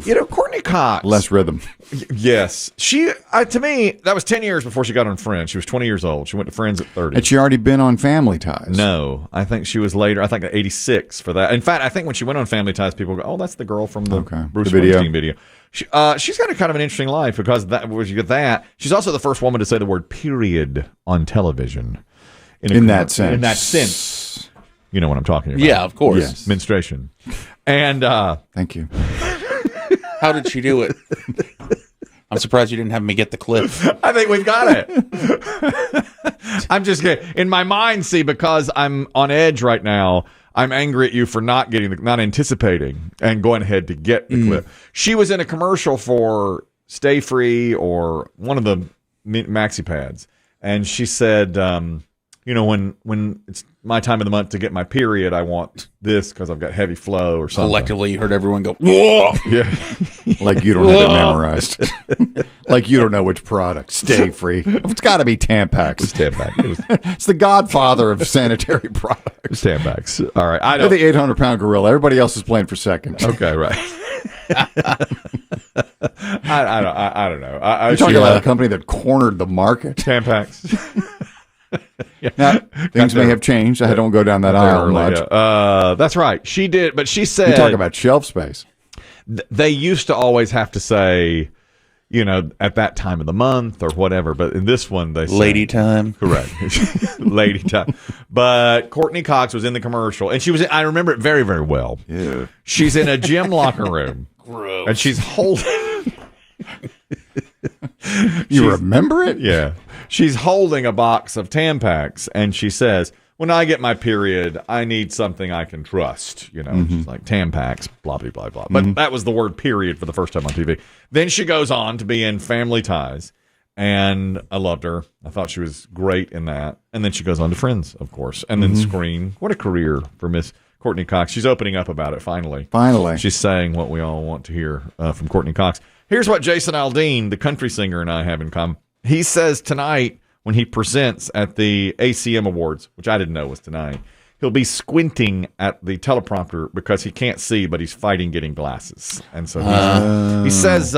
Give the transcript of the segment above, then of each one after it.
Courtney Cox. Less rhythm. Yes. To me, that was 10 years before she got on Friends. She was 20 years old. She went to Friends at 30. Had she already been on Family Ties? No. I think she was later. I think 86 for that. In fact, I think when she went on Family Ties, people go, oh, that's the girl from the Bruce Springsteen video. She's got kind of an interesting life because you get that. She's also the first woman to say the word period on television. In that sense. You know what I'm talking about. Yeah, of course. Yes. Menstruation. And thank you. How did she do it? I'm surprised you didn't have me get the clip. I think we've got it. I'm just kidding. In my mind, because I'm on edge right now, I'm angry at you for not anticipating and going ahead to get the clip. She was in a commercial for Stay Free or one of the maxi pads, and she said, when it's my time of the month to get my period, I want this because I've got heavy flow or something. Collectively, you heard everyone go, whoa! Yeah. Like you don't have it memorized. Like you don't know which product. Stay Free. It's got to be Tampax. It's Tampax. It's the godfather of sanitary products. Tampax. All right. They're the 800-pound gorilla. Everybody else is playing for second. Okay, right. I don't know. You're talking about a company that cornered the market? Tampax. Yeah. Now, things may have changed. I don't go down that aisle much. That's right. She did, but she said... You talk about shelf space. They used to always have to say, at that time of the month or whatever, but in this one they say... Lady time. Correct. Lady time. But Courtney Cox was in the commercial, and I remember it very, very well. Yeah. She's in a gym locker room. Gross. And she's holding... You remember it? Yeah. She's holding a box of Tampax, and she says, when I get my period, I need something I can trust. She's like, Tampax, blah, blah, blah, blah. But that was the word period for the first time on TV. Then she goes on to be in Family Ties, and I loved her. I thought she was great in that. And then she goes on to Friends, of course, and then Screen. What a career for Miss Courtney Cox. She's opening up about it, finally. Finally. She's saying what we all want to hear from Courtney Cox. Here's what Jason Aldean, the country singer, and I have in common. He says tonight when he presents at the ACM Awards, which I didn't know was tonight, he'll be squinting at the teleprompter because he can't see, but he's fighting getting glasses. And so he says,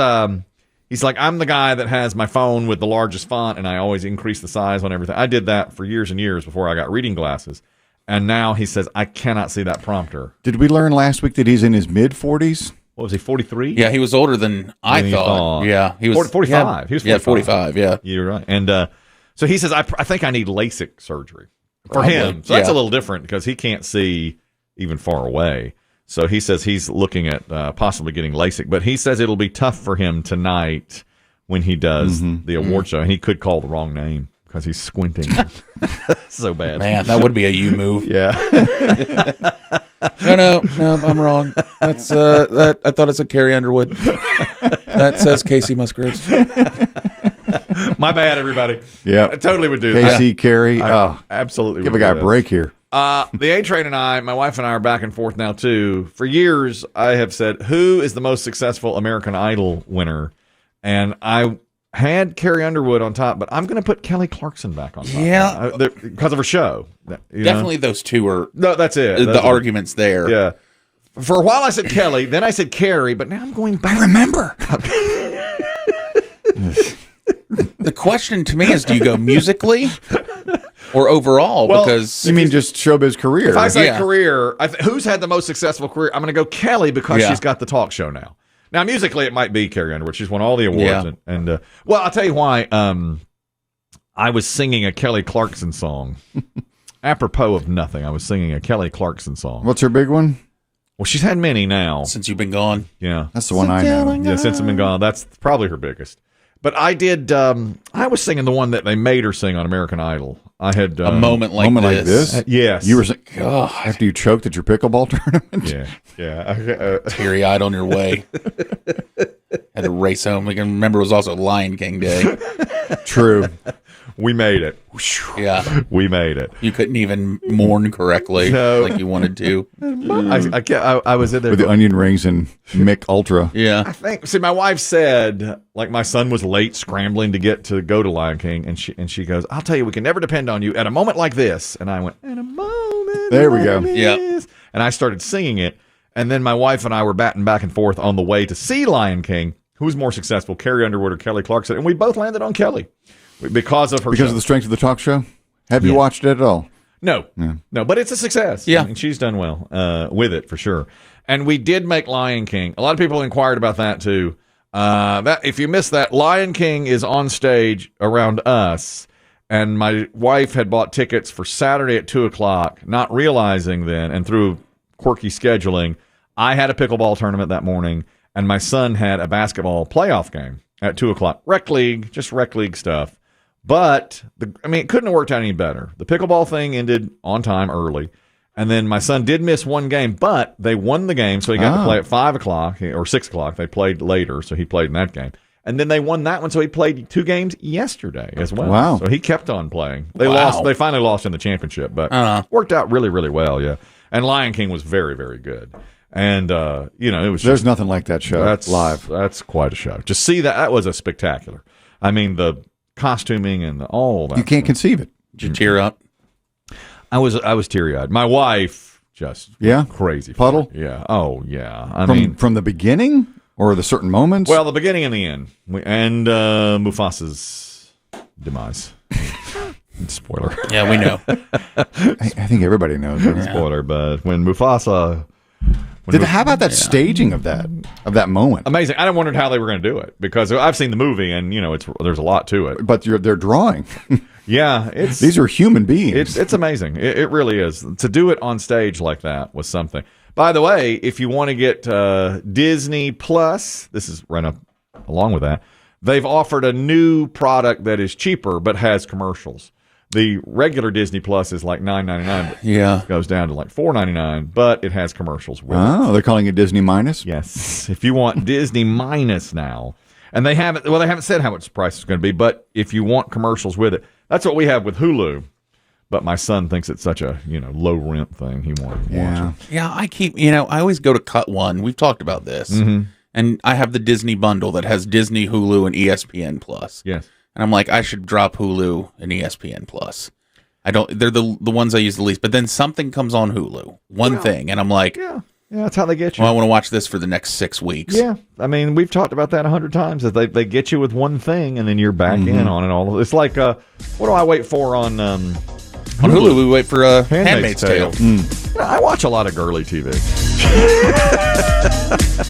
he's like, I'm the guy that has my phone with the largest font, and I always increase the size on everything. I did that for years and years before I got reading glasses. And now he says, I cannot see that prompter. Did we learn last week that he's in his mid-40s? What was he, 43? Yeah, he was older than I thought. Yeah, he was 45. He was 45. Yeah, 45, yeah. You're right. And so he says, I think I need LASIK surgery for him. So that's a little different because he can't see even far away. So he says he's looking at possibly getting LASIK. But he says it'll be tough for him tonight when he does the award show. And he could call the wrong name because he's squinting so bad. Man, that would be a you move. Yeah. No, I'm wrong. That's that. I thought it said Carrie Underwood. That says Casey Musgraves. My bad, everybody. Yeah, I totally would do Casey, that. Carrie. Absolutely. Give a guy a break here. The A-Train and I, my wife and I, are back and forth now too. For years, I have said, who is the most successful American Idol winner? And I had Carrie Underwood on top, but I'm going to put Kelly Clarkson back on top. Yeah, because of her show. Definitely, those two are. No, that's it. The arguments there. Yeah. For a while, I said Kelly, then I said Carrie, but now I'm going back. I remember. The question to me is, do you go musically or overall? Well, because you mean just showbiz career? If I say career, who's had the most successful career? I'm going to go Kelly because she's got the talk show now. Now, musically, it might be Carrie Underwood. She's won all the awards. And well, I'll tell you why. I was singing a Kelly Clarkson song. Apropos of nothing, I was singing a Kelly Clarkson song. What's her big one? Well, she's had many now. Since you've been gone. Yeah. That's the one I know. Yeah, since I've been gone. That's probably her biggest. But I did, I was singing the one that they made her sing on American Idol. I had a moment like this. Yes. You were God, after you choked at your pickleball tournament? Yeah. Teary-eyed on your way. Had to race home. I can remember it was also Lion King Day. True. We made it. Yeah. We made it. You couldn't even mourn correctly like you wanted to. I was in there. With the onion rings and Mick Ultra. Yeah. See, my wife said, like, my son was late scrambling to go to Lion King, and she goes, I'll tell you, we can never depend on you at a moment like this. And I went, at a moment There we go. Yeah. And I started singing it. And then my wife and I were batting back and forth on the way to see Lion King. Who's more successful, Carrie Underwood or Kelly Clarkson? And we both landed on Kelly because of her Because show. of the strength of the talk show? Have you watched it at all? No, but it's a success. Yeah. I mean, she's done well with it for sure. And we did make Lion King. A lot of people inquired about that too. That if you missed that, Lion King is on stage around us. And my wife had bought tickets for Saturday at 2:00, not realizing then, and through quirky scheduling, I had a pickleball tournament that morning. And my son had a basketball playoff game at 2:00. Rec league, just rec league stuff. But, it couldn't have worked out any better. The pickleball thing ended on time early. And then my son did miss one game, but they won the game. So he got to play at 5:00 or 6:00. They played later, so he played in that game. And then they won that one, so he played 2 games yesterday as well. Wow. So he kept on playing. They lost. They finally lost in the championship, but worked out really, really well, yeah. And Lion King was very, very good. And, it was... There's nothing like that show live. That's quite a show. To see that was a spectacular. I mean, the costuming and all that. You can't conceive it. Did you tear up? I was teary-eyed. My wife just crazy. Puddle? Yeah. Oh, yeah. From the beginning or the certain moments? Well, the beginning and the end. And Mufasa's demise. Spoiler. Yeah, we know. I think everybody knows. Right? Spoiler, but when Mufasa... How about that staging of that moment? Amazing. I wondered how they were going to do it because I've seen the movie and there's a lot to it. But they're drawing. Yeah, these are human beings. It's amazing. It really is. To do it on stage like that was something. By the way, if you want to get Disney Plus, this is right up along with that. They've offered a new product that is cheaper but has commercials. The regular Disney Plus is like $9.99. Yeah. It goes down to like $4.99, but it has commercials with it. Oh, they're calling it Disney minus? Yes. If you want Disney minus now. And they haven't said how much the price is going to be, but if you want commercials with it, that's what we have with Hulu. But my son thinks it's such a, low rent thing. He wanted to watch it. Yeah, I always go to Cut One. We've talked about this. Mm-hmm. And I have the Disney bundle that has Disney, Hulu, and ESPN Plus. Yes. And I'm like, I should drop Hulu and ESPN Plus. They're the ones I use the least. But then something comes on Hulu, one thing, and I'm like, yeah, that's how they get you. Well, I want to watch this for the next 6 weeks. Yeah, we've talked about that 100 times. That they get you with one thing, and then you're back in on it all. It's like, what do I wait for on Hulu? We wait for Handmaid's Tale. I watch a lot of girly TV.